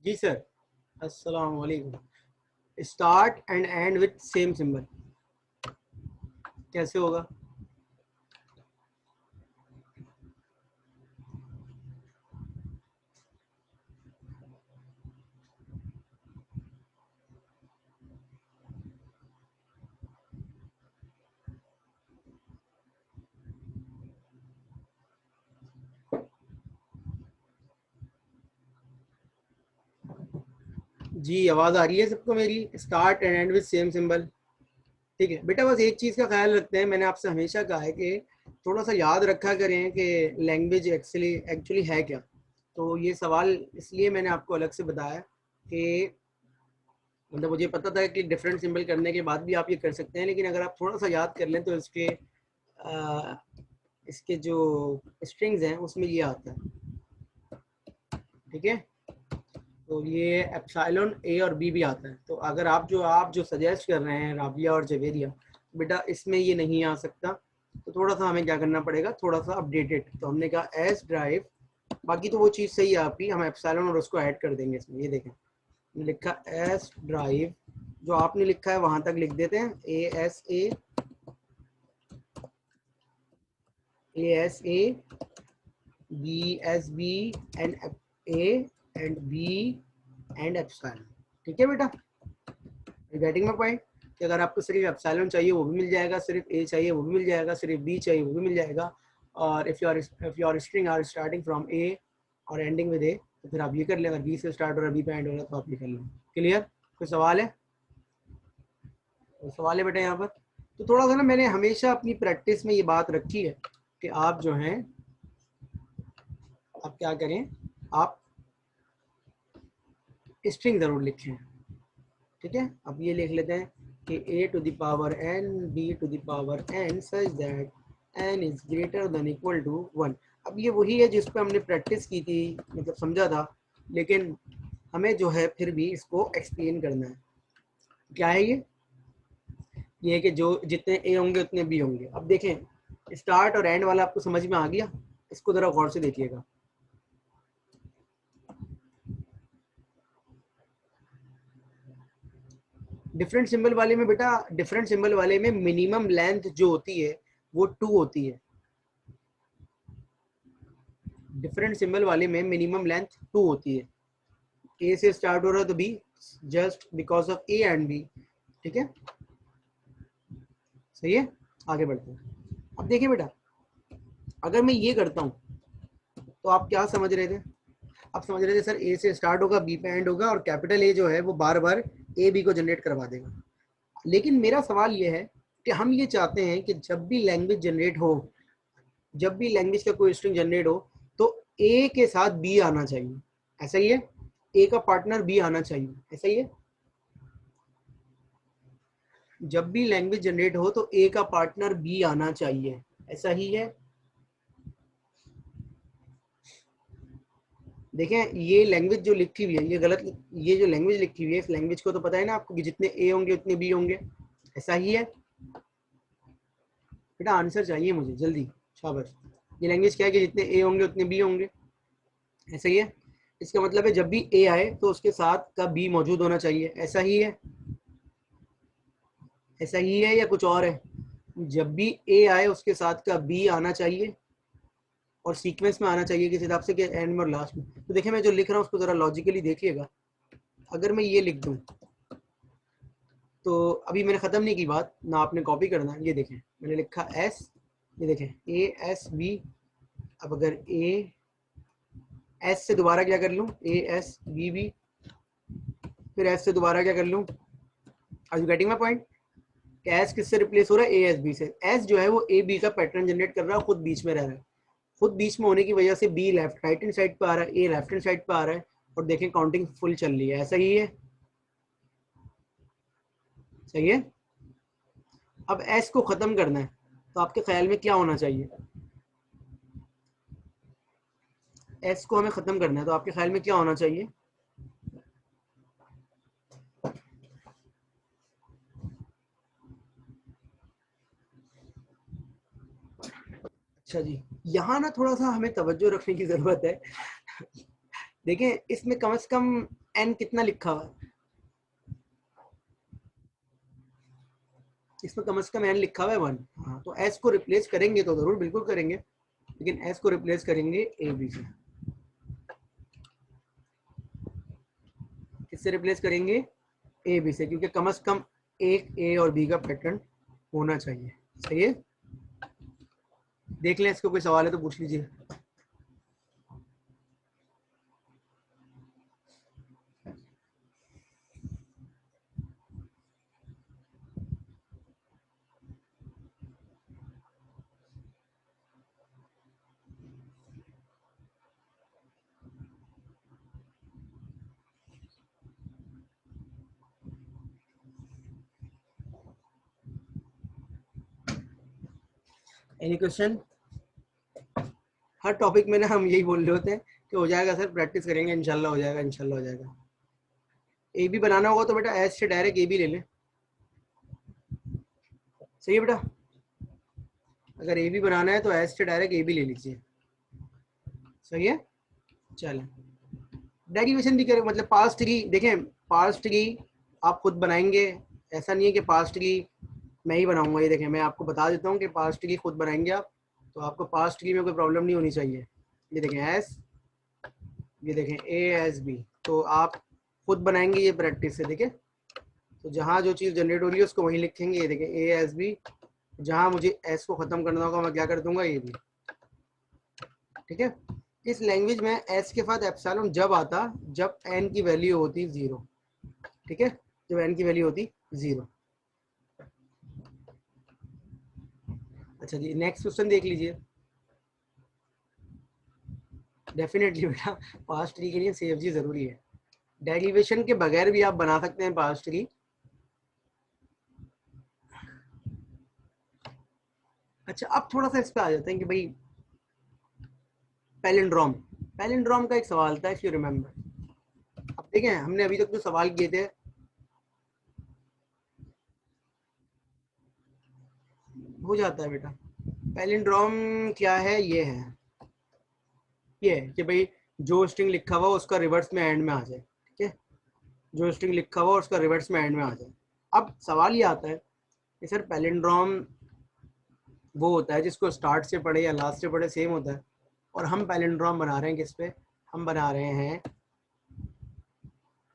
जी sir. अस्सलाम वालेकुम। Start and and with same symbol कैसे होगा? जी आवाज़ आ रही है सबको मेरी? Start and and with same symbol. ठीक है बेटा, बस एक चीज़ का ख्याल रखते हैं, मैंने आपसे हमेशा कहा है कि थोड़ा सा याद रखा करें कि लैंग्वेज एक्चुअली एक्चुअली है क्या। तो ये सवाल इसलिए मैंने आपको अलग से बताया कि मतलब मुझे पता था कि डिफरेंट सिंबल करने के बाद भी आप ये कर सकते हैं, लेकिन अगर आप थोड़ा सा याद कर लें तो इसके जो स्ट्रिंग्स हैं उसमें ये आता है। ठीक है, तो ये एप्सिलॉन ए और बी भी आता है। तो अगर आप जो सजेस्ट कर रहे हैं राबिया और जवेरिया, बेटा इसमें ये नहीं आ सकता। तो थोड़ा सा हमें क्या करना पड़ेगा, थोड़ा सा अपडेटेड। तो हमने कहा एस ड्राइव, बाकी तो वो चीज़ सही है आपकी, हम एप्सिलॉन और उसको ऐड कर देंगे इसमें। ये देखें, लिखा एस ड्राइव, जो आपने लिखा है वहां तक लिख देते हैं a s a b s b and a and b and epsilon. ठीक है बेटा, गेटिंग माय पॉइंट? कि अगर आपको सिर्फ एप्सिलॉन चाहिए वो भी मिल जाएगा, सिर्फ ए चाहिए वो भी मिल जाएगा, सिर्फ बी चाहिए वो भी मिल जाएगा। और if your string are starting from A और एंडिंग विद ए, तो फिर आप ये कर लें। अगर बी से स्टार्ट हो रहा है, बी पे एंड हो रहा है, तो आप ये कर लें। क्लियर? कोई सवाल है? कोई सवाल है बेटा यहाँ पर? तो थोड़ा सा ना मैंने हमेशा अपनी प्रैक्टिस में ये बात रखी है कि आप जो हैं, आप क्या करें, आप स्ट्रिंग ज़रूर लिखें। ठीक है, अब ये लिख लेते हैं कि a to the power n b to the power n such that n is greater than equal to 1। अब ये वही है जिस पे हमने प्रैक्टिस की थी, मतलब समझा था, लेकिन हमें जो है फिर भी इसको एक्सप्लेन करना है। क्या है ये है कि जो जितने ए होंगे उतने बी होंगे। अब देखें, स्टार्ट और एंड वाला आपको समझ में आ गया? इसको ज़रा गौर से देखिएगा। डिफरेंट सिंबल वाले में बेटा, डिफरेंट सिंबल वाले में मिनिमम लेंथ जो होती है वो 2 होती है। डिफरेंट सिंबल वाले में मिनिमम लेंथ 2 होती है। ए से स्टार्ट हो रहा है तो b, just because of A and b. ठीक है, सही है। आगे बढ़ते हैं। अब देखिए बेटा, अगर मैं ये करता हूँ तो आप क्या समझ रहे थे? आप समझ रहे थे सर ए से स्टार्ट होगा, बी पे एंड होगा, और कैपिटल ए जो है वो बार बार ए बी को जनरेट करवा देगा। लेकिन मेरा सवाल ये है कि हम ये चाहते हैं कि जब भी लैंग्वेज जनरेट हो, जब भी लैंग्वेज का कोई स्ट्रिंग जनरेट हो, तो ए के साथ बी आना चाहिए। ऐसा ही है, ए का पार्टनर बी आना चाहिए। ऐसा ही है, जब भी लैंग्वेज जनरेट हो तो ए का पार्टनर बी आना चाहिए। ऐसा ही है। देखें, ये लैंग्वेज जो लिखी हुई है ये गलत, ये जो लैंग्वेज लिखी हुई है, इस लैंग्वेज को तो पता है ना आपको कि जितने ए होंगे उतने बी होंगे। ऐसा ही है बेटा, आंसर चाहिए मुझे जल्दी। शाबाश। ये लैंग्वेज क्या है कि जितने ए होंगे उतने बी होंगे। ऐसा ही है। इसका मतलब है जब भी ए आए तो उसके साथ का बी मौजूद होना चाहिए। ऐसा ही है। ऐसा ही है या कुछ और है? जब भी ए आए उसके साथ का बी आना चाहिए और सीक्वेंस में आना चाहिए किस हिसाब से, कि एंड में और लास्ट में। तो देखिए, मैं जो लिख रहा हूँ उसको ज़रा लॉजिकली देखिएगा। अगर मैं ये लिख दूँ, तो अभी मैंने ख़त्म नहीं की बात ना, आपने कॉपी करना है। ये देखें, मैंने लिखा एस, ये देखें ए एस बी। अब अगर ए एस से दोबारा क्या कर लूँ, ए एस बी बी, फिर एस से दोबारा क्या कर लूँ। Are you getting my point? S किससे रिप्लेस हो रहा है? ए एस बी से। एस जो है वो ए बी का पैटर्न जनरेट कर रहा है, खुद बीच में रह रहा है। खुद बीच में होने की वजह से be left right hand side पे आ रहा है, ए लेफ्ट हैंड साइड पे आ रहा है, और देखें काउंटिंग फुल चल रही है। ऐसा ही है, सही है। अब एस को खत्म करना है तो आपके ख्याल में क्या होना चाहिए? एस को हमें खत्म करना है तो आपके ख्याल में क्या होना चाहिए? अच्छा जी, यहाँ ना थोड़ा सा हमें तवज्जो रखने की जरूरत है। देखें, इसमें कम से कम n कितना लिखा हुआ है, इसमें कम से कम n लिखा हुआ है 1। हाँ, तो s को रिप्लेस करेंगे तो जरूर बिल्कुल करेंगे, लेकिन s को रिप्लेस करेंगे a b से। किससे रिप्लेस करेंगे? a b से, क्योंकि कम से कम एक a और b का पैटर्न होना चाहिए। सही है, देख लें, इसको कोई सवाल है तो पूछ लीजिए। Any question? हर टॉपिक में ना हम यही बोल रहे होते हैं कि हो जाएगा सर, प्रैक्टिस करेंगे, इंशाल्लाह हो जाएगा, इंशाल्लाह हो जाएगा। ए बी बनाना होगा तो बेटा एस से डायरेक्ट ए बी ले लें। सही है बेटा, अगर ए बी बनाना है तो एस से डायरेक्ट ए बी ले लीजिए। सही है, चलें। डेरिवेशन भी करें, मतलब पास्ट ट्री देखें, पास्ट ट्री आप खुद बनाएंगे, ऐसा नहीं है कि पास्ट ट्री मैं ही बनाऊंगा। ये देखें, मैं आपको बता देता हूँ कि पास्ट ट्री खुद बनाएंगे आप, तो आपको पास्ट ट्री में कोई प्रॉब्लम नहीं होनी चाहिए। ये देखें एस, ये देखें ए एस बी, तो आप खुद बनाएंगे ये प्रैक्टिस से। देखें, तो जहाँ जो चीज़ जनरेट हो रही है उसको वहीं लिखेंगे। ये देखें ए एस बी, जहाँ मुझे एस को ख़त्म करना होगा मैं क्या कर दूंगा, ये भी। ठीक है, इस लैंग्वेज में एस के साथ एप्सिलॉन जब आता जब एन की वैल्यू होती 0। ठीक है, जब एन की वैल्यू होती 0। अच्छा जी, नेक्स्ट क्वेश्चन देख लीजिए। डेफिनेटली बेटा पास्ट ट्री के लिए सेव जी जरूरी है, डेरिवेशन के बगैर भी आप बना सकते हैं पास्ट ट्री। अच्छा, अब थोड़ा सा इस पे आ जाते हैं कि भाई पैलिंड्रोम, पैलिंड्रोम का एक सवाल था, इफ यू रिमेम्बर। अब देखें, हमने अभी तक जो सवाल किए थे, हो जाता है बेटा। पैलिंड्रोम क्या है? ये है, ये है कि भाई जो स्ट्रिंग लिखा हुआ उसका रिवर्स में एंड में आ जाए। ठीक है, जो स्ट्रिंग लिखा हुआ उसका रिवर्स में एंड में आ जाए। अब सवाल ये आता है कि सर पैलिंड्रोम वो होता है जिसको स्टार्ट से पढ़े या लास्ट से पढ़े सेम होता है, और हम पैलिंड्रोम बना रहे हैं किस पे? हम बना रहे हैं,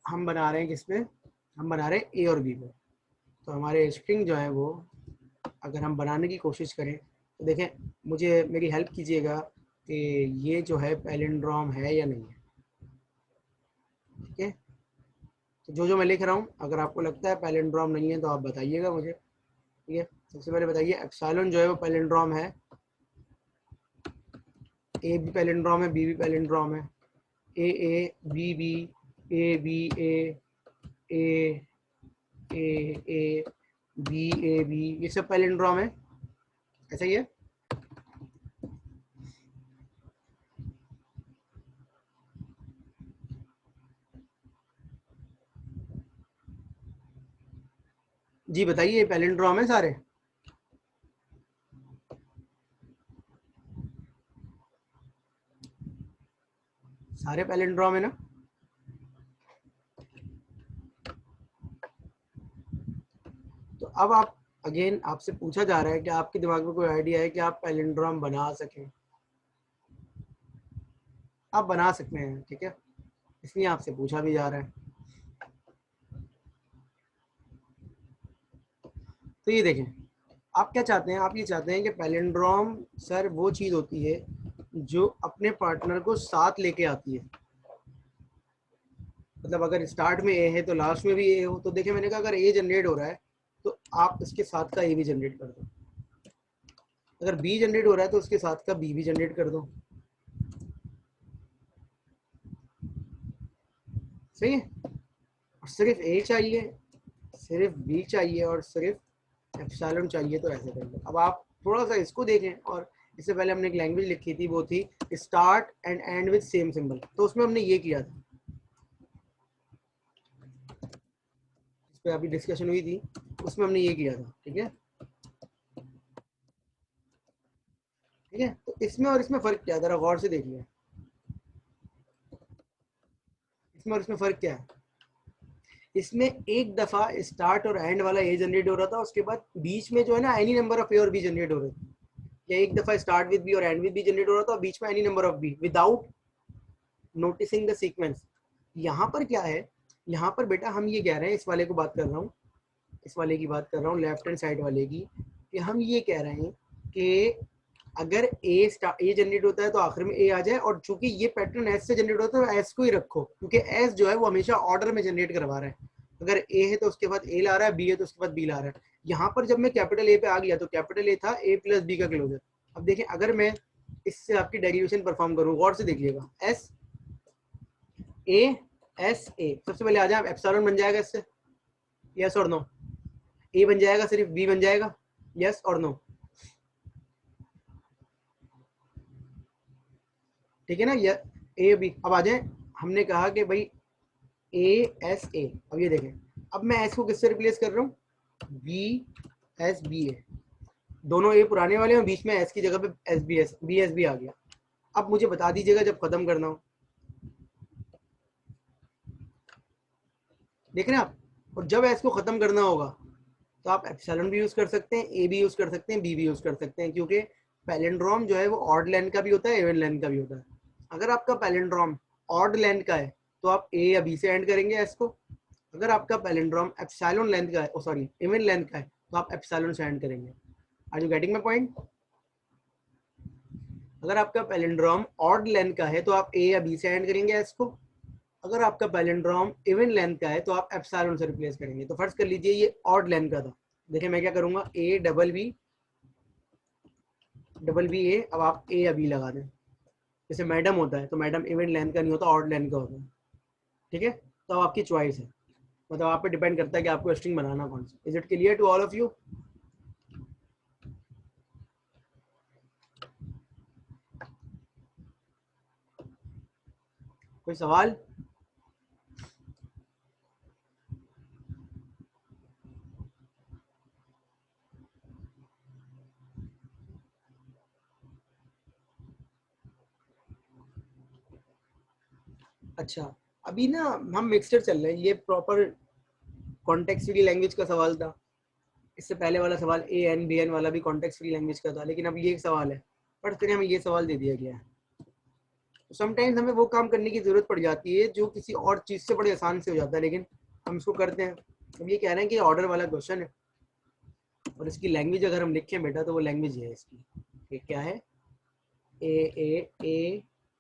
हम बना रहे हैं किस पे? हम बना रहे हैं ए और बी पे। तो हमारे स्ट्रिंग जो है वो अगर हम बनाने की कोशिश करें तो देखें, मुझे मेरी हेल्प कीजिएगा कि ये जो है पैलिंड्रोम है या नहीं है। ठीक है, तो जो मैं लिख रहा हूँ अगर आपको लगता है पैलिंड्रोम नहीं है तो आप बताइएगा मुझे। ठीक है, सबसे पहले बताइए, एप्सिलॉन जो है वो पैलिंड्रोम है, ए भी पैलिंड्रोम है, बी भी पैलिंड्रोम है, a b b, a b a a b a b, ये सब पैलिंड्रोम है। ऐसा ही है। जी बताइए, पैलिंड्रोम है सारे? सारे पैलिंड्रोम है ना? तो अब आप अगेन आपसे पूछा जा रहा है कि आपके दिमाग में कोई आइडिया है कि आप पैलिंड्रोम बना सकें? आप बना सकते हैं, ठीक है, इसलिए आपसे पूछा भी जा रहा है। तो ये देखें, आप क्या चाहते हैं? आप ये चाहते हैं कि पैलिंड्रोम सर वो चीज़ होती है जो अपने पार्टनर को साथ लेके आती है। मतलब अगर स्टार्ट में ए है तो लास्ट में भी ए हो। तो देखिए, मैंने कहा अगर ए जनरेट हो रहा है तो आप इसके साथ का ए भी जनरेट कर दो, अगर बी जनरेट हो रहा है तो उसके साथ का बी भी जनरेट कर दो। सही है, और सिर्फ ए चाहिए, सिर्फ बी चाहिए और सिर्फ एप्सिलॉन चाहिए तो ऐसे कर लो। अब आप थोड़ा सा इसको देखें, और इससे पहले हमने एक लैंग्वेज लिखी थी, वो थी start and and with same symbol. तो उसमें हमने ये किया था, इस पर अभी डिस्कशन हुई थी, उसमें हमने ये किया था। ठीक है, ठीक है, तो इसमें और इसमें फ़र्क क्या है, ज़रा गौर से देखिए। इसमें और इसमें फ़र्क क्या है? इसमें एक दफ़ा स्टार्ट और एंड वाला ए जनरेट हो रहा था, उसके बाद बीच में जो है ना एनी नंबर ऑफ ए और बी जनरेट हो रहे थे, या एक दफ़ा स्टार्ट विद बी और एंड विद बी जनरेट हो रहा था और बीच में any number of b without noticing the sequence. यहाँ पर क्या है, यहाँ पर बेटा हम ये कह रहे हैं, इस वाले को बात कर रहा हूँ, इस वाले की बात कर रहा हूँ, लेफ्ट हैंड साइड वाले की, कि हम ये कह रहे हैं कि अगर ए जनरेट होता है तो आखिर में ए आ जाए, और चूंकि ये पैटर्न एस से जनरेट होता है तो एस को ही रखो, क्योंकि एस जो है वो हमेशा ऑर्डर में जनरेट करवा रहा है। अगर ए है तो उसके बाद ए ला रहा है, बी है तो उसके बाद बी ला रहा है। यहाँ पर जब मैं कैपिटल ए पे आ गया तो कैपिटल ए था ए प्लस बी का क्लोजर। अब देखें, अगर मैं इससे आपकी डेरिवेशन परफॉर्म करूँ, गौर से देखिएगा, एस ए, सबसे पहले आ जाए एप्सिलॉन बन जाएगा इससे, यस और नो? ए बन जाएगा सिर्फ, बी बन जाएगा, यस और नो? ठीक है ना, ए बी। अब आ जाए, हमने कहा कि भाई ए एस ए। अब ये देखें, अब मैं एस को किससे रिप्लेस कर रहा हूँ? बी एस बी ए। दोनों ए पुराने वाले हैं, बीच में एस की जगह पे बी एस बी आ गया। अब मुझे बता दीजिएगा जब खत्म करना हो, देख रहे हैं आप? और जब एस को खत्म करना होगा तो आप एप्सिलॉन भी यूज कर सकते हैं, ए भी यूज कर सकते हैं, बी भी यूज कर सकते हैं, क्योंकि पैलिंड्रोम जो है वो ऑड लेंथ का भी होता है, इवन लेंथ का भी होता है। अगर आपका पैलिंड्रोम ऑड लेंथ का है तो आप ए या बी से एंड करेंगे एस को। अगर आपका पैलिंड्रोम एप्सिलॉन लेंथ का है, सॉरी इवन लेंथ का है, तो आप एप्सिलॉन से एंड करेंगे। Are you getting my point? अगर आपका पैलिंड्रोम ऑड लेंथ का है तो आप ए या बी से एंड करेंगे एस को। अगर आपका पैलिंड्रोम इवन लेंथ का है तो आप एप्सिलॉन से रिप्लेस करेंगे। तो फर्ज कर लीजिए ये ऑड लेंथ का था, देखिए मैं क्या करूंगा, ए डबल बी ए। अब आप ए या बी लगा दें, जैसे मैडम होता है तो मैडम इवन लेंथ का नहीं होता, ऑड लेंथ का होता है। ठीक है, तो अब आपकी चॉइस है, मतलब आप पे डिपेंड करता है कि आपको स्ट्रिंग बनाना कौन सा। Is it clear to all of you? कोई सवाल? अच्छा, अभी ना हम मिक्सचर चल रहे हैं, ये प्रॉपर कॉन्टेक्स्ट फ्री लैंग्वेज का सवाल था। इससे पहले वाला सवाल ए एन बी एन वाला भी कॉन्टेक्स्ट फ्री लैंग्वेज का था, लेकिन अब ये एक सवाल है, पर फिर हमें ये सवाल दे दिया गया है। तो समटाइम्स हमें वो काम करने की जरूरत पड़ जाती है जो किसी और चीज़ से बड़े आसान से हो जाता है, लेकिन हम इसको करते हैं। अब ये कह रहे हैं कि ऑर्डर वाला क्वेश्चन है और इसकी लैंग्वेज अगर हम लिखें बेटा तो वो लैंग्वेज है इसकी, ये क्या है, a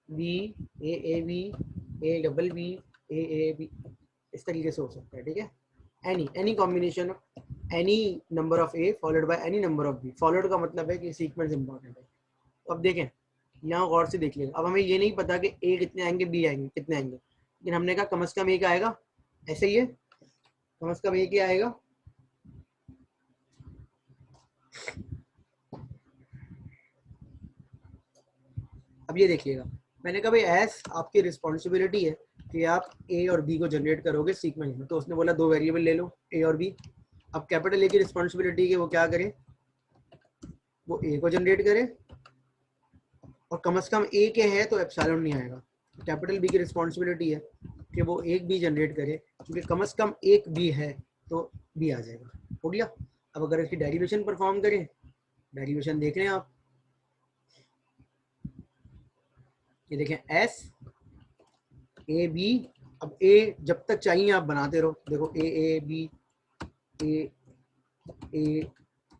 b a b a double b a b, इस तरीके से हो सकता है। ठीक है, any combination of any number of A followed by any number of b. Followed का मतलब है कि सीक्वेंस इंपॉर्टेंट है। तो अब देखें, यहाँ गौर से देख लेगा। अब हमें ये नहीं पता कि ए कितने आएंगे, बी आएंगे कितने आएंगे, लेकिन हमने कहा कम से कम एक आएगा, ऐसे ही है, कम से कम एक ही आएगा। अब ये देखिएगा, मैंने कहा भाई एस आपकी रिस्पॉन्सिबिलिटी है कि आप ए और बी को जनरेट करोगे सीक्वेंस में। तो उसने बोला दो वेरिएबल ले लो, ए और बी। अब कैपिटल ए की रिस्पॉन्सिबिलिटी है वो क्या करे, वो ए को जनरेट करे, और कम से कम ए के है तो एप्सिलॉन नहीं आएगा। कैपिटल बी की रिस्पॉन्सिबिलिटी है कि वो एक बी जनरेट करे, क्योंकि कम से कम एक बी है तो बी आ जाएगा। हो गया। अब अगर इसकी डेरिवेशन परफॉर्म करें, डेरिवेशन देख रहे हैं आप, ये देखें एस ए बी। अब ए जब तक चाहिए आप बनाते रहो, देखो ए बी ए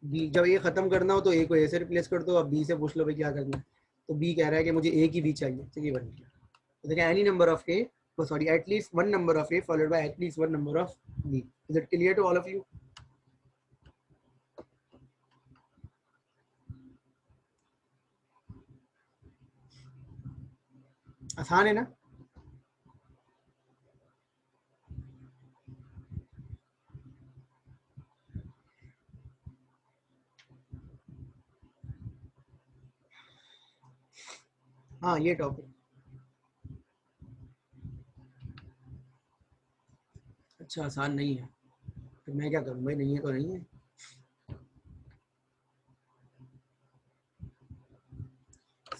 बी। जब ए खत्म करना हो तो ए को ए से रिप्लेस कर दो। अब बी से पूछ लो भाई क्या करना है, तो बी कह रहा है कि मुझे ए की बी चाहिए, चलिए बन गया। तो देखिए any number of a, sorry at least one number of A followed by at least one number of b. Is it clear to all of you? आसान है ना? हाँ ये टॉपिक अच्छा आसान नहीं है, तो मैं क्या करूँ भाई, नहीं है तो नहीं है।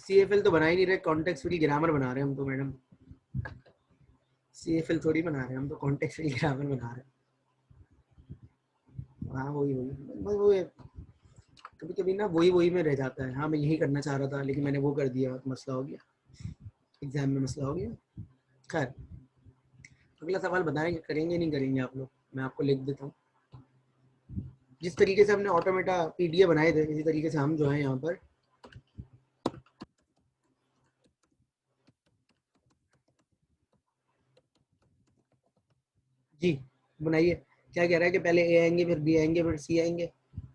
CFL तो बना ही नहीं रहे, कॉन्टेक्स्ट फ्री ग्रामर बना रहे हैं हम तो मैडम। CFL थोड़ी बना रहे हैं हम, तो कॉन्टेक्स्ट ग्रामर बना रहे हैं। हाँ वही बस वो कभी कभी ना वही में रह जाता है। हाँ मैं यही करना चाह रहा था लेकिन मैंने वो कर दिया, तो मसला हो गया, एग्जाम में मसला हो गया। खैर अगला सवाल बताएंगे, करेंगे नहीं करेंगे आप लोग, मैं आपको लिख देता हूँ। जिस तरीके से हमने ऑटोमेटा पीडीए बनाए थे इसी तरीके से हम जो है यहाँ पर जी बनाइए। क्या कह रहा है कि पहले ए आएंगे, फिर बी आएंगे, फिर सी आएंगे,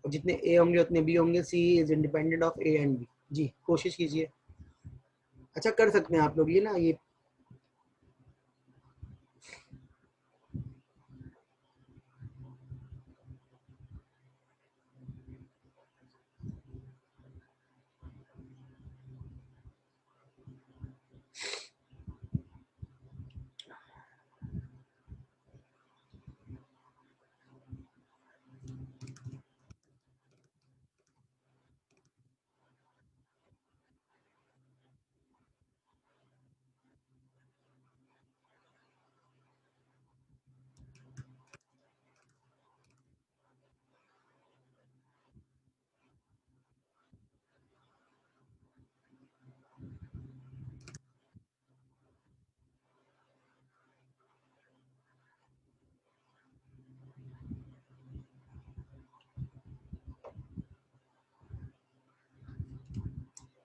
और जितने ए होंगे उतने बी होंगे। C is independent of A and B. जी कोशिश कीजिए। अच्छा कर सकते हैं आप लोग ये ना, ये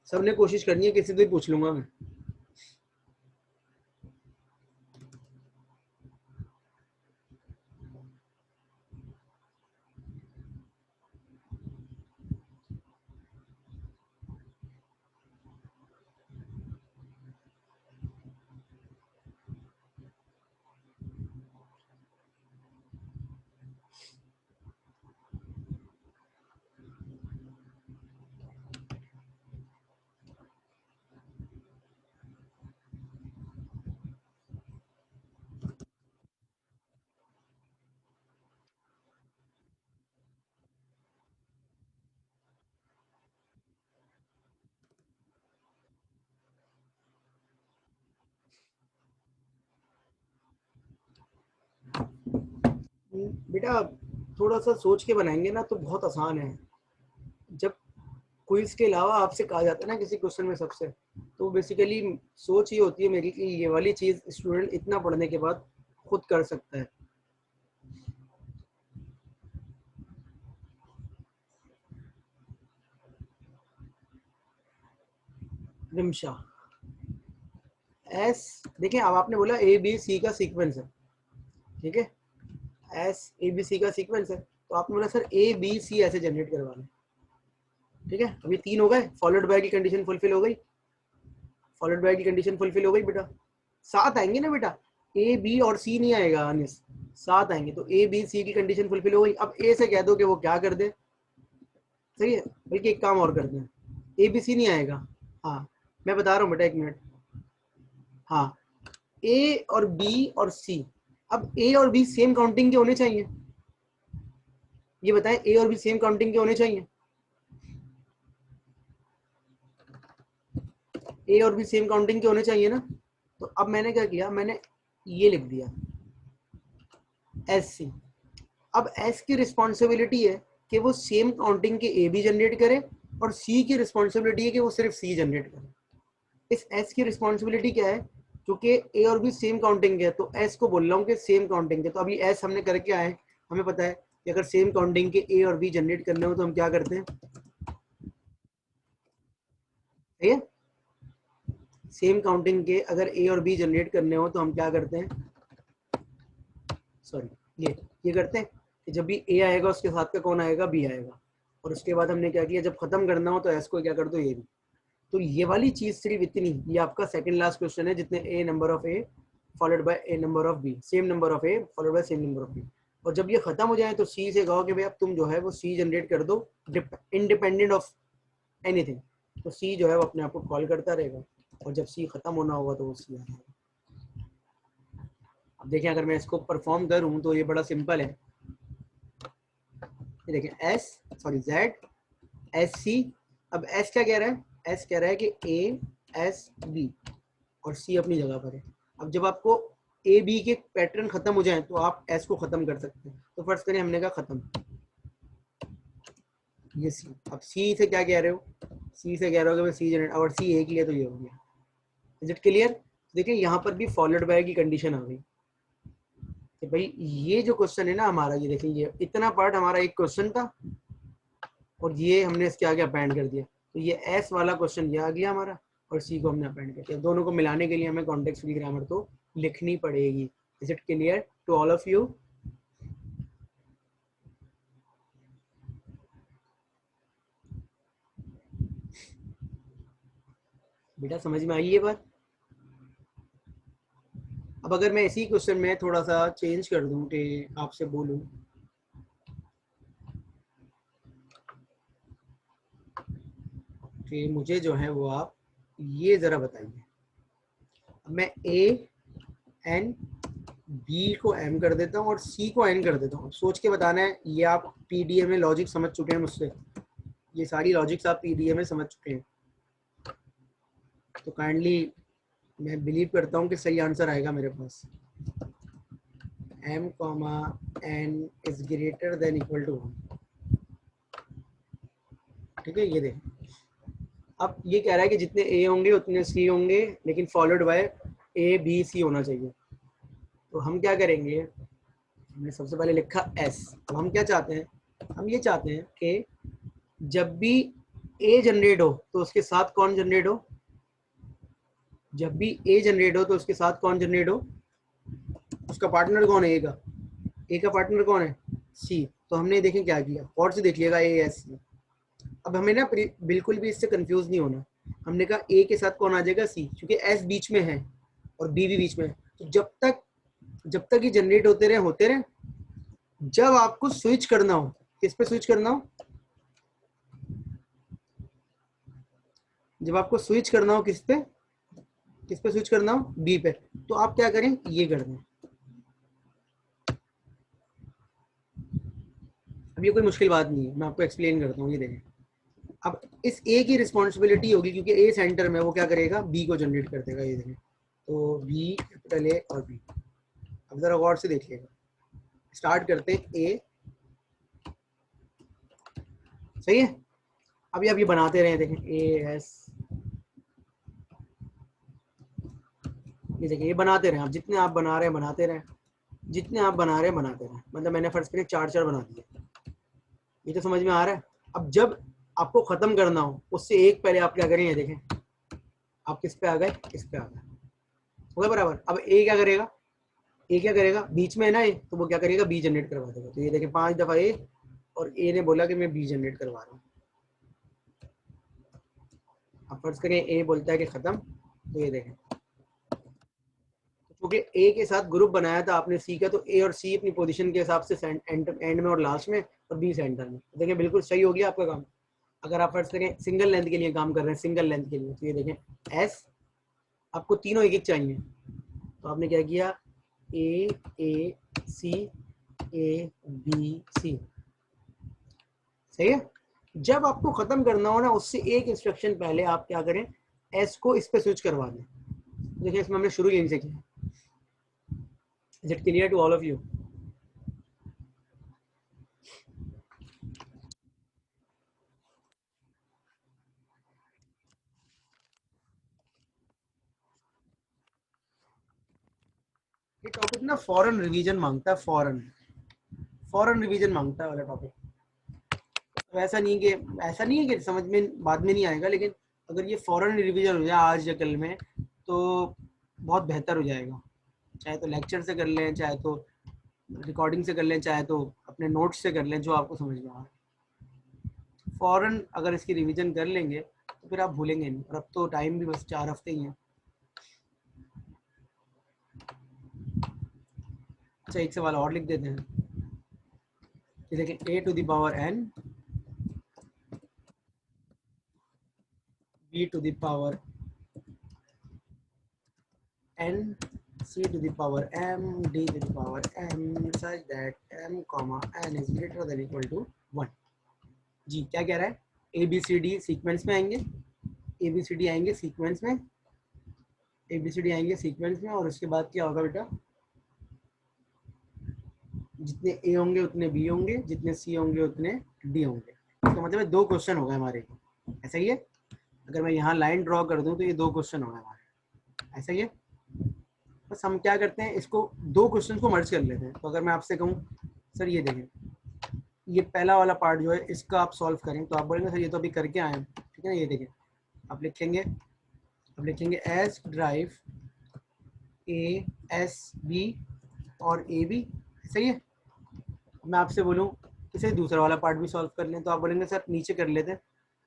सबने कोशिश करनी है, किसी से भी पूछ लूंगा मैं। बेटा थोड़ा सा सोच के बनाएंगे ना तो बहुत आसान है। जब क्विज के अलावा आपसे कहा जाता है ना किसी क्वेश्चन में सबसे, तो बेसिकली सोच ये होती है मेरी कि ये वाली चीज स्टूडेंट इतना पढ़ने के बाद खुद कर सकता है। रिमशा एस, देखिए अब आपने बोला ए बी सी का सीक्वेंस है, ठीक है, एस ए बी सी का सीक्वेंस है, तो आपने बोला सर ए बी सी ऐसे जनरेट करवाना है, ठीक है। अभी 3 हो गए, फॉलोड बाय की कंडीशन फुलफिल हो गई, फॉलोड बाय की कंडीशन फुलफिल हो गई बेटा। 7 आएंगे ना बेटा, ए बी और सी नहीं आएगा अनिस, 7 आएंगे, तो ए बी सी की कंडीशन फुलफिल हो गई। अब ए से कह दो कि वो क्या कर दे, सही है, बल्कि एक काम और करते हैं, ए बी सी नहीं आएगा, हाँ मैं बता रहा हूँ बेटा, 1 मिनट, हाँ ए और बी और सी, अब ए और बी सेम काउंटिंग के होने चाहिए, ये बताएं ए और बी सेम काउंटिंग के होने चाहिए, ए और बी सेम काउंटिंग के होने चाहिए ना। तो अब मैंने क्या किया, मैंने ये लिख दिया एस सी। अब एस की रिस्पॉन्सिबिलिटी है कि वो सेम काउंटिंग के ए बी जनरेट करे, और सी की रिस्पॉन्सिबिलिटी है कि वो सिर्फ सी जनरेट करे। इस एस की रिस्पॉन्सिबिलिटी क्या है, क्योंकि ए और बी सेम काउंटिंग है, तो एस को बोल रहा हूँ कि सेम काउंटिंग है। तो अभी एस हमने करके आए, हमें पता है कि अगर सेम काउंटिंग के ए और बी जनरेट करने हो तो हम क्या करते हैं, ठीक है, सेम काउंटिंग के अगर ए और बी जनरेट करने हो तो हम क्या करते हैं, सॉरी ये करते हैं कि जब भी ए आएगा उसके साथ का कौन आएगा, बी आएगा, और उसके बाद हमने क्या किया, जब खत्म करना हो तो एस को क्या कर दो, ए बी। तो ये वाली चीज सिर्फ इतनी, ये आपका सेकंड लास्ट क्वेश्चन है, जितने A number of A followed by A number of B, same number of A followed by same number of B. और जब ये खत्म हो जाए तो सी से कहो कि भाई अब तुम जो है वो सी जनरेट कर दो इंडिपेंडेंट ऑफ एनीथिंग, तो सी जो है वो अपने आप को कॉल करता रहेगा, और जब सी खत्म होना होगा तो वो सी आ जाएगा। अब देखें अगर मैं इसको परफॉर्म करूं तो ये बड़ा सिंपल है, ये देखें s, sorry z s c. अब एस क्या कह रहा है, एस कह रहा है कि ए एस बी और सी अपनी जगह पर है। अब जब आपको ए बी के पैटर्न खत्म हो जाए तो आप एस को खत्म कर सकते हैं। तो फर्स्ट करें, हमने कहा खत्म, ये सी। अब सी से क्या कह रहे हो, सी से कह रहे हो कि सी जनरेट, और सी ए के लिए तो ये हो गया। Is it clear? देखिए यहाँ पर भी फॉलोड बाय की कंडीशन आ गई कि भाई ये जो क्वेश्चन है ना हमारा, ये देखिए ये इतना पार्ट हमारा एक क्वेश्चन था और ये हमने इसके आगे अपेंड कर दिया, तो ये एस वाला क्वेश्चन ये आ गया हमारा और सी को हमने अपेंड कर दिया। दोनों को मिलाने के लिए हमें कॉन्टेक्स्ट फ्री ग्रामर तो लिखनी पड़ेगी। Is it clear to all of you? बेटा समझ में आई ये बात? अब अगर मैं इसी क्वेश्चन में थोड़ा सा चेंज कर दूं कि आपसे बोलूं कि मुझे जो है वो आप ये जरा बताइए, मैं ए एन बी को एम कर देता हूँ और सी को एन कर देता हूँ। सोच के बताना है, ये आप पीडीएम में लॉजिक समझ चुके हैं मुझसे, ये सारी लॉजिक्स आप पीडीएम में समझ चुके हैं, तो काइंडली मैं बिलीव करता हूँ कि सही आंसर आएगा मेरे पास। m comma n is greater than equal to 1। ठीक है, ये देखें, अब ये कह रहा है कि जितने a होंगे उतने c होंगे, लेकिन followed by a b c होना चाहिए। तो हम क्या करेंगे, हमने सबसे पहले लिखा s। अब हम क्या चाहते हैं, हम ये चाहते हैं कि जब भी a जनरेट हो तो उसके साथ कौन जनरेट हो, जब भी a जनरेट हो तो उसके साथ कौन जनरेट हो, उसका पार्टनर कौन है, ए का पार्टनर कौन है, सी। तो हमने देखें क्या किया, और से देख लिएगा ए एस सी। अब हमें ना बिल्कुल भी इससे कंफ्यूज नहीं होना, हमने कहा ए के साथ कौन आ जाएगा, सी, क्योंकि एस बीच में है और बी भी बीच में है। तो जब तक ये जनरेट होते रहे, जब आपको स्विच करना हो, किस पे स्विच करना हो, जब आपको स्विच करना हो किस पे स्विच करना हो, बी पे, तो आप क्या करें, ये कर दें। अब ये कोई मुश्किल बात नहीं है, मैं आपको एक्सप्लेन करता हूँ, ये देखें। अब इस ए की रिस्पॉन्सिबिलिटी होगी, क्योंकि ए सेंटर में, वो क्या करेगा, बी को जनरेट कर देगा, ये देखें। तो बी, कैपिटल ए और बी। अब जरा गौर से देखिएगा, स्टार्ट करते हैं ए, सही है। अभी आप ये बनाते रहे, देखें ए एस, ये देखिए ये बनाते रहे आप, जितने आप बना रहे हैं बनाते रहे, जितने आप बना रहे हैं बनाते रहे। मतलब मैंने फर्स्ट पे 4 बना दिए, ये तो समझ में आ रहा है। अब जब आपको खत्म करना हो उससे एक पहले आप क्या करेंगे, देखें आप किस पे आ गए, इस पे आ गए, हो गया बराबर। अब ए क्या करेगा, ए क्या करेगा, बीच में है ना ए, तो वो क्या करेगा, बी जनरेट करवा देगा। तो ये देखें 5 दफा ए, और ए ने बोला कि मैं बी जनरेट करवा रहा हूँ। अब फर्ज करें ए बोलता है कि खत्म, तो ये देखें, क्योंकि ए के साथ ग्रुप बनाया था आपने सी का, तो ए और सी अपनी पोजीशन के हिसाब से एंड में और लास्ट में, और बी सेंटर में। देखिए बिल्कुल सही हो गया आपका काम। अगर आप फर्स्ट करें सिंगल लेंथ के लिए काम कर रहे हैं, सिंगल लेंथ के लिए, तो ये देखें एस, आपको तीनों एक एक चाहिए, तो आपने क्या किया, ए सी, ए बी सी, सही है। जब आपको खत्म करना हो ना, उससे एक इंस्ट्रक्शन पहले आप क्या करें, एस को इस पे स्विच करवा दें। देखिए इसमें हमने शुरू यहीं से किया। Is it clear to all of you? ये टॉपिक ना फॉरेन रिवीजन मांगता है, फॉरेन रिवीजन मांगता है वाला टॉपिक। तो ऐसा नहीं है कि समझ में बाद में नहीं आएगा, लेकिन अगर ये फॉरेन रिवीजन हो जाए आज या कल में तो बहुत बेहतर हो जाएगा। चाहे तो लेक्चर से कर लें, चाहे तो रिकॉर्डिंग से कर लें, चाहे तो अपने नोट्स से कर लें, जो आपको समझ में आ। फॉरेन अगर इसकी रिवीजन कर लेंगे तो फिर आप भूलेंगे नहीं, और अब तो टाइम भी बस 4 हफ्ते ही हैं। अच्छा एक सवाल और लिख देते हैं, देखिए a to the power n, b to the power n, c to the power m, d to the power m, such that m comma n is greater than equal to 1। जी क्या कह रहा है, a b c d sequence में आएंगे, a b c d आएंगे sequence में, a b c d आएंगे सीक्वेंस में, और उसके बाद क्या होगा बेटा, जितने ए होंगे उतने बी होंगे, जितने सी होंगे उतने डी होंगे। तो मतलब 2 क्वेश्चन हो गए हमारे, ऐसा ही है। अगर मैं यहाँ लाइन ड्रॉ कर दूँ तो ये 2 क्वेश्चन हो गए हमारे, ऐसा ही है। बस हम क्या करते हैं, इसको 2 क्वेश्चन को मर्ज कर लेते हैं। तो अगर मैं आपसे कहूँ सर ये देखें, ये पहला वाला पार्ट जो है इसका आप सॉल्व करें, तो आप बोलेंगे सर ये तो अभी करके आए हैं, ठीक है ना। ये देखें, आप लिखेंगे s derive a s b और ए बी, सही है। मैं आपसे बोलूँ कि सर दूसरा वाला पार्ट भी सॉल्व कर लें, तो आप बोलेंगे सर नीचे कर लेते हैं।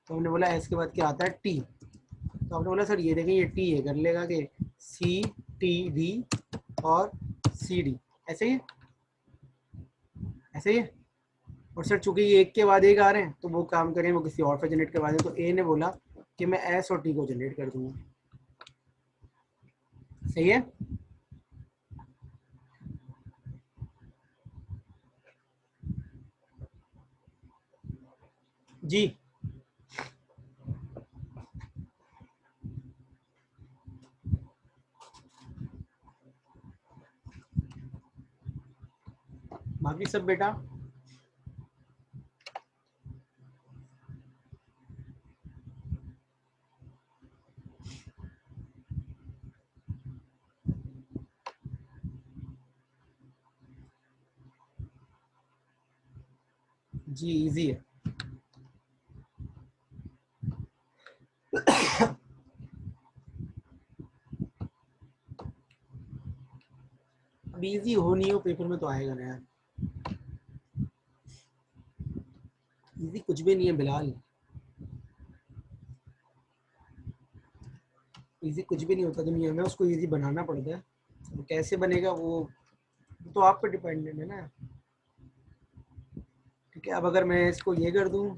तो हमने बोला एस के बाद क्या आता है, टी। तो आपने बोला सर ये देखें ये टी है, कर लेगा कि सी टी डी और सी डी, ऐसे ही है, ऐसे ही है। और सर चूंकि ये एक के बाद एक आ रहे हैं, तो वो काम करें, वो किसी और पर जनरेट करवा दें। तो ए ने बोला कि मैं एस और टी को जनरेट कर दूंगा, सही है। जी बाकी सब बेटा जी इजी है। अब इजी हो नहीं हो पेपर में तो आएगा ना यार, इजी कुछ भी नहीं है बिलाल, इजी कुछ भी नहीं होता दुनिया में, उसको इजी बनाना पड़ता है। वो कैसे बनेगा वो तो आप पे डिपेंडेंट है ना। ठीक है, अब अगर मैं इसको ये कर दूं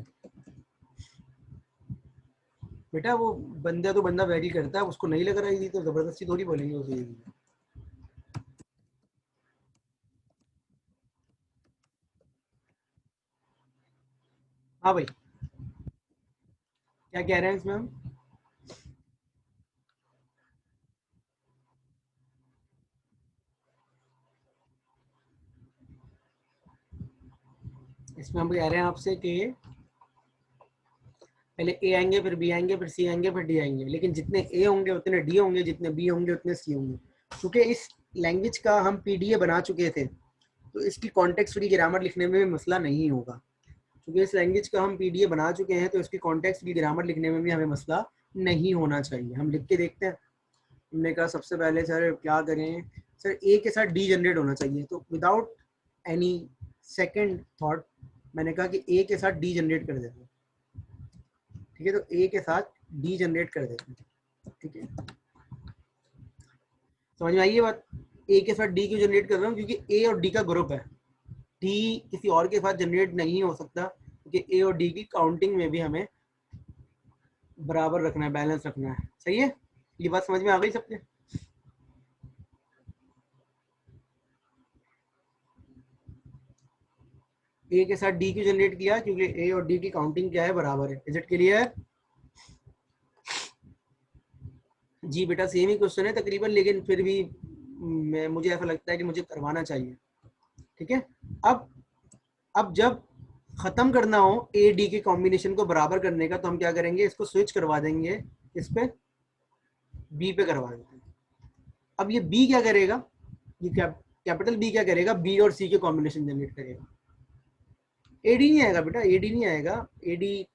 बेटा, वो बंदा तो बंदा वेरी करता है, उसको नहीं लग रहा इजी तो जबरदस्ती थोड़ी बोलेंगे उसे इजी। हाँ भाई, क्या कह रहे हैं इसमें हम? इसमें हम कह रहे हैं आपसे कि पहले ए आएंगे, फिर बी आएंगे, फिर सी आएंगे, फिर डी आएंगे, लेकिन जितने ए होंगे उतने डी होंगे, जितने बी होंगे उतने सी होंगे। क्योंकि इस लैंग्वेज का हम पीडीए बना चुके थे, तो इसकी कॉन्टेक्स्ट फ्री ग्रामर लिखने में भी मसला नहीं होगा। क्योंकि इस लैंग्वेज का हम पीडीए बना चुके हैं, तो इसकी कॉन्टेक्स्ट फ्री ग्रामर लिखने में भी हमें मसला नहीं होना चाहिए। हम लिख के देखते हैं। हमने कहा सबसे पहले सर क्या करें, सर ए के साथ डी जनरेट होना चाहिए। तो विदाउट एनी सेकेंड थॉट मैंने कहा कि ए के साथ डी जनरेट कर देते हैं। ठीक है, तो ए के साथ डी जनरेट कर देते हैं। ठीक है, समझ में आई ये बात? ए के साथ डी क्यों जनरेट कर रहा हूँ, क्योंकि ए और डी का ग्रुप है। डी किसी और के साथ जनरेट नहीं हो सकता, क्योंकि ए और डी की काउंटिंग में भी हमें बराबर रखना है, बैलेंस रखना है। सही है, ये बात समझ में आ गई सबके? ए के साथ डी क्यों जनरेट किया, क्योंकि ए और डी की काउंटिंग क्या है, बराबर है। Is it clear? जी बेटा सेम ही क्वेश्चन है तकरीबन, लेकिन फिर भी मुझे ऐसा लगता है कि मुझे करवाना चाहिए। ठीक है, अब अब जब खत्म करना हो ए डी के कॉम्बिनेशन को बराबर करने का, तो हम क्या करेंगे, इसको स्विच करवा देंगे, इस पे बी पे करवा देते हैं। अब ये बी क्या करेगा, ये कैपिटल बी क्या करेगा, बी और सी के कॉम्बिनेशन जनरेट करेगा। एडी नहीं आएगा बेटा, एडी नहीं आएगा, एडी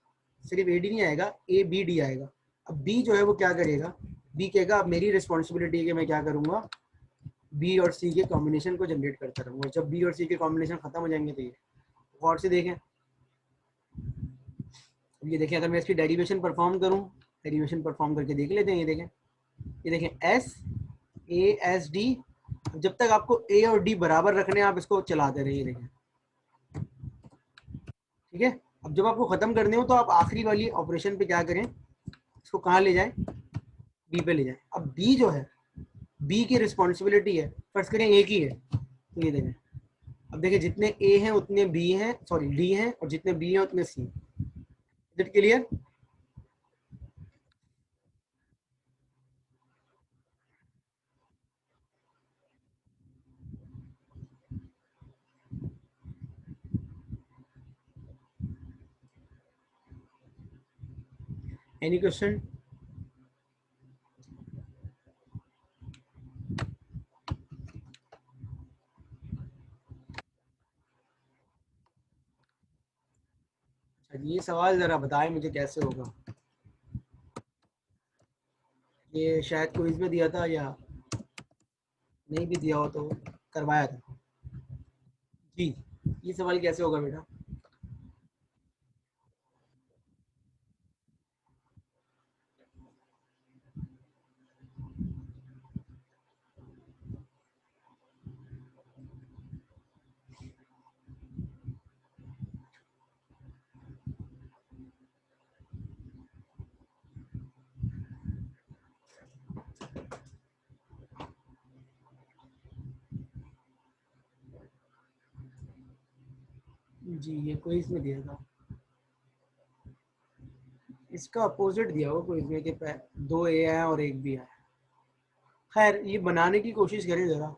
सिर्फ एडी नहीं आएगा, ए बी डी आएगा। अब बी जो है वो क्या करेगा, बी कहेगा अब मेरी रिस्पॉन्सिबिलिटी है कि मैं क्या करूंगा, बी और सी के कॉम्बिनेशन को जनरेट करता रहूंगा। जब बी और सी के कॉम्बिनेशन खत्म हो जाएंगे तो ये गौर से देखें। अब ये देखें, अगर मैं इसकी डेरिवेशन परफॉर्म करूं, डेरिवेशन परफॉर्म करके देख लेते हैं। ये देखें एस ए एस डी। जब तक आपको ए और डी बराबर रखने हैं, आप इसको चलाते रहिए। देखें, ठीक है। अब जब आपको खत्म करने हो, तो आप आखिरी वाली ऑपरेशन पे क्या करें, इसको कहाँ ले जाएं, बी पे ले जाएं। अब बी जो है, बी की रिस्पॉन्सिबिलिटी है, फर्ज करें एक ही है, तो ये देखें, अब देखिए जितने ए हैं उतने बी हैं, सॉरी डी हैं, और जितने बी हैं उतने C. Is it clear? Any question? ये सवाल ज़रा बताएं मुझे कैसे होगा। ये शायद क्विज में दिया था या नहीं भी दिया हो तो करवाया था जी। ये सवाल कैसे होगा बेटा? जी ये क्विज में दिया था, इसका अपोजिट दिया हुआ क्विज में कि 2 ए आए और 1 बी आया। खैर ये बनाने की कोशिश करें ज़रा।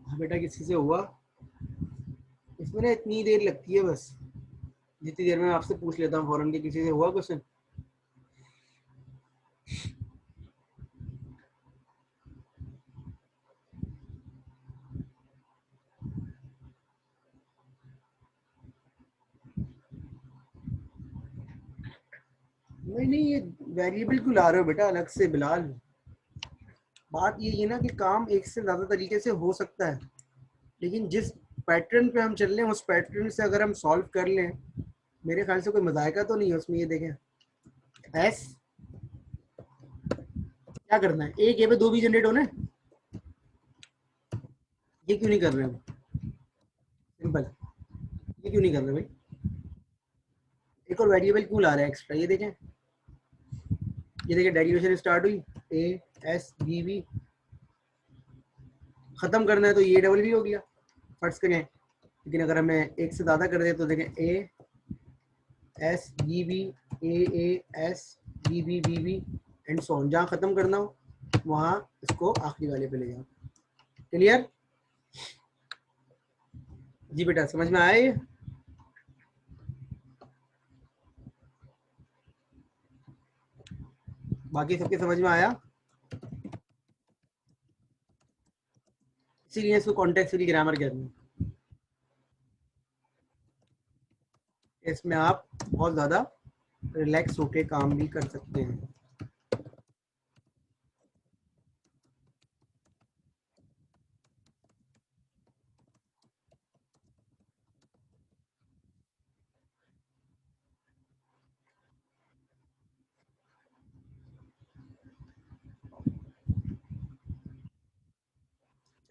हाँ बेटा किसी से हुआ? इसमें ना इतनी देर लगती है बस, जितनी देर में आपसे पूछ लेता हूँ फौरन के किसी से हुआ क्वेश्चन। नहीं नहीं ये वेरिएबल क्यों ला रहे हो बेटा अलग से बिलाल? बात ये है ना कि काम एक से ज़्यादा तरीके से हो सकता है, लेकिन जिस पैटर्न पे हम चल रहे हैं उस पैटर्न से अगर हम सॉल्व कर लें, मेरे ख्याल से कोई मजायका तो नहीं है उसमें। ये देखें एस क्या करना है, एक ए पे 2 भी जनरेट होना है, ये क्यों नहीं कर रहे हम? सिंपल, ये क्यों नहीं कर रहे भाई? एक और वेरिएबल क्यों ला रहे हैं एक्स्ट्रा? ये देखें, ये देखें डेरिवेशन स्टार्ट हुई, ए एस बी वी, खत्म करना है तो ये डबल भी हो गया फर्स्ट करें। लेकिन अगर हमें एक से ज़्यादा कर दे तो देखें a s b b a s b b b b and so on, जहाँ ख़त्म करना हो वहाँ इसको आखिरी वाले पे ले जाओ। क्लियर? जी बेटा समझ में आया ये? बाकी सबके समझ में आया? इसीलिए इसको कॉन्टेक्स्ट फ्री ग्रामर कहते हैं। इसमें आप बहुत ज़्यादा रिलैक्स होके काम भी कर सकते हैं।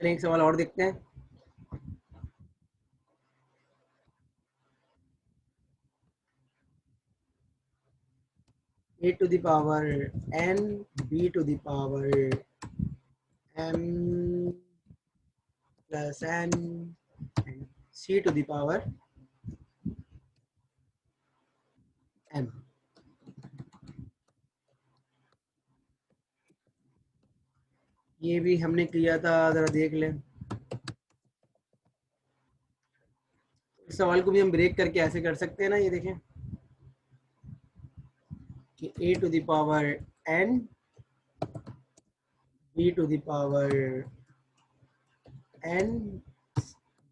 चलिए एक सवाल और देखते हैं। a to the power n, b to the power m plus n and c to the power m। ये भी हमने किया था, ज़रा देख लें। इस सवाल को भी हम ब्रेक करके ऐसे कर सकते हैं ना, ये देखें कि a to the power n, b to the power n,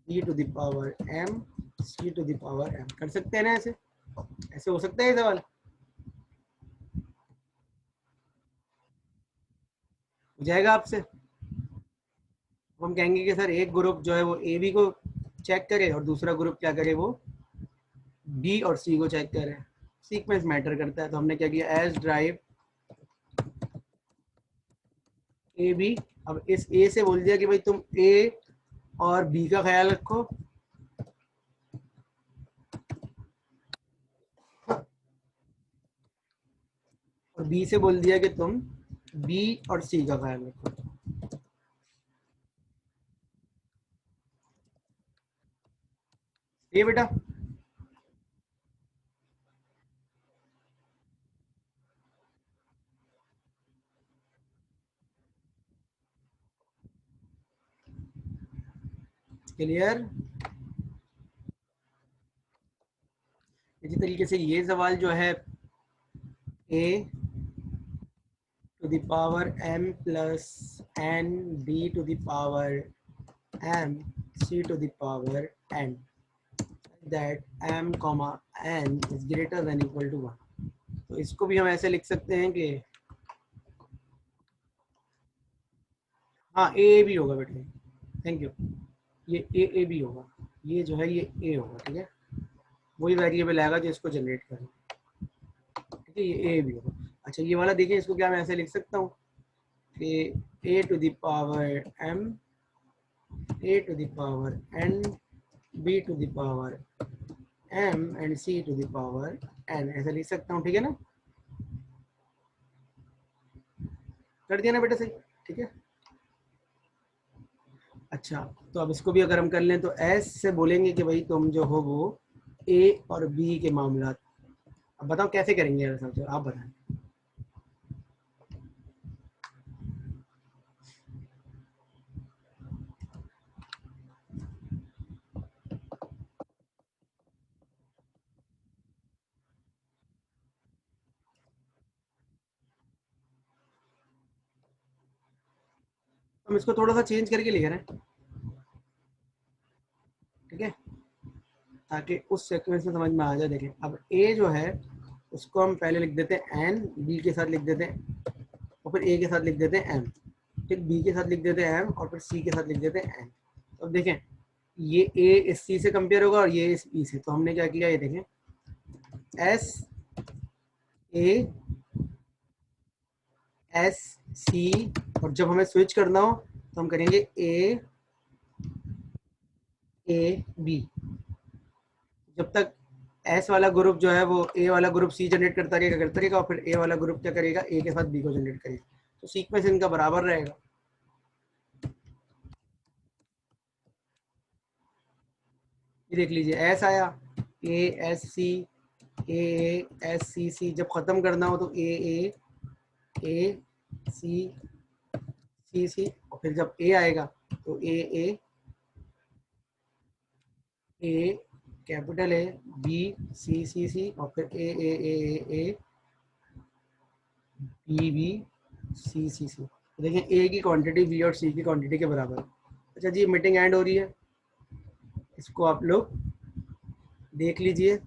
b to the power m, c to the power m, कर सकते हैं ना ऐसे? ऐसे हो सकता है ये सवाल? हो जाएगा आपसे? हम कहेंगे कि सर एक ग्रुप जो है वो ए बी को चेक करे और दूसरा ग्रुप क्या करे, वो बी और सी को चेक करे। सीक्वेंस मैटर करता है। तो हमने क्या किया, एस ड्राइव ए बी। अब इस ए से बोल दिया कि भाई तुम ए और बी का ख्याल रखो, और बी से बोल दिया कि तुम बी और सी का ख्याल रखो। ये बेटा क्लियर। इसी तरीके से ये सवाल जो है, A to the power m plus n b to the power m c to the power n that m comma n is greater than equal to 1। तो इसको भी हम ऐसे लिख सकते हैं कि हाँ ए भी होगा बेटे, थैंक यू। ये ए भी होगा, ये जो है ये ए होगा, ठीक है। वही वेरिएबल आएगा जो इसको जनरेट करेगा, ठीक है। ये ए भी होगा। अच्छा ये वाला देखिए, इसको क्या मैं ऐसे लिख सकता हूँ कि A to the power m, a to the power n, b to the power m and c to the power n, ऐसा लिख सकता हूँ, ठीक है ना। कर दिया ना बेटा, सही, ठीक है। अच्छा तो अब इसको भी अगर हम कर लें तो s से बोलेंगे कि भाई तुम जो हो वो a और b के मामला। अब बताओ कैसे करेंगे यार साहब, आप बताएं। हम इसको थोड़ा सा चेंज करके लिख रहे हैं, ठीक है, ताकि उस सीक्वेंस में समझ में आ जाए। देखें अब a जो है उसको हम पहले लिख देते हैं n, b के साथ लिख देते हैं, और फिर a के साथ लिख देते हैं m, फिर b के साथ लिख देते हैं m, और फिर c के साथ लिख देते हैं n। तो अब देखें ये a इस c से कंपेयर होगा और ये इस b से। तो हमने क्या किया, ये देखें s a s c, और जब हमें स्विच करना हो तो हम करेंगे a a b। जब तक एस वाला ग्रुप जो है वो ए वाला ग्रुप सी जनरेट करता रहेगा और फिर ए वाला ग्रुप क्या करेगा, ए के साथ बी को जनरेट करेगा। तो सीक्वेंस इनका बराबर रहेगा। ये देख लीजिए एस आया, A S C, A S C सी। जब खत्म करना हो तो ए सी सी सी, और फिर जब ए आएगा तो ए कैपिटल ए, बी सी सी सी, और फिर ए बी बी सी सी सी। देखिए ए की क्वांटिटी बी और सी की क्वांटिटी के बराबर है। अच्छा जी मीटिंग एंड हो रही है, इसको आप लोग देख लीजिए।